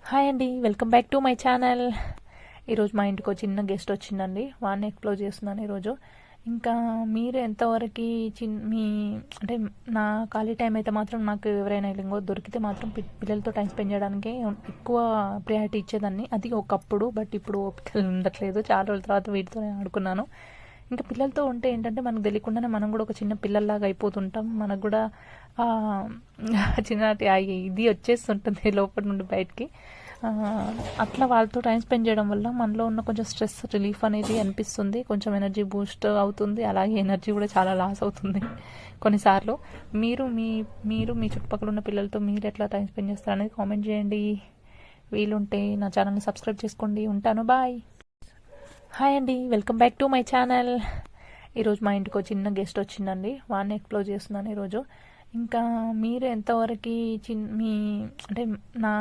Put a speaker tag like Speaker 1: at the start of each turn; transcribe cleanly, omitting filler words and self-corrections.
Speaker 1: Hi అండి, welcome back to my channel. ఈరోజు మా ఇంటికి ఒక చిన్న గెస్ట్ వచ్చిందండి. వాడిని ఎక్స్ప్లోర్ చేస్తున్నాను ఈరోజు. ఇంకా మీరు ఎంతవరకు మీ అంటే నా ఖాళీ టైం అయితే మాత్రం నాకు ఎవరైనా ఇంకో దొరికితే మాత్రం పిల్లలతో టైం స్పెండ్ చేయడానికి ఎక్కువ ప్రయారిటీ ఇచ్చేదాన్ని. అది ఒకప్పుడు, బట్ ఇప్పుడు ఓపికలు ఉండట్లేదు. చాలా రోజుల తర్వాత వీటితోనే ఆడుకున్నాను. ఇంకా పిల్లలతో ఉంటే ఏంటంటే మనకు తెలియకుండానే మనం కూడా ఒక చిన్న పిల్లల్లాగా అయిపోతుంటాం. మనకు కూడా చిన్నటి ఇది వచ్చేస్తుంటుంది లోపల నుండి బయటికి. అట్లా వాళ్ళతో టైం స్పెండ్ చేయడం వల్ల మనలో ఉన్న కొంచెం స్ట్రెస్ రిలీఫ్ అనేది అనిపిస్తుంది. కొంచెం ఎనర్జీ బూస్ట్ అవుతుంది. అలాగే ఎనర్జీ కూడా చాలా లాస్ అవుతుంది కొన్నిసార్లు. మీరు మీ చుట్టుపక్కల ఉన్న పిల్లలతో మీరు ఎట్లా టైం స్పెండ్ చేస్తారనేది కామెంట్ చేయండి. వీలుంటే నా ఛానల్ని సబ్స్క్రైబ్ చేసుకోండి. ఉంటాను, బాయ్. హాయ్ అండి, welcome back to my channel. ఈరోజు మా ఇంటికి ఒక చిన్న గెస్ట్ వచ్చిందండి. వాడిని ఎక్స్ప్లోర్ చేస్తున్నాను ఈరోజు. ఇంకా మీరు ఎంతవరకు మీ అంటే నా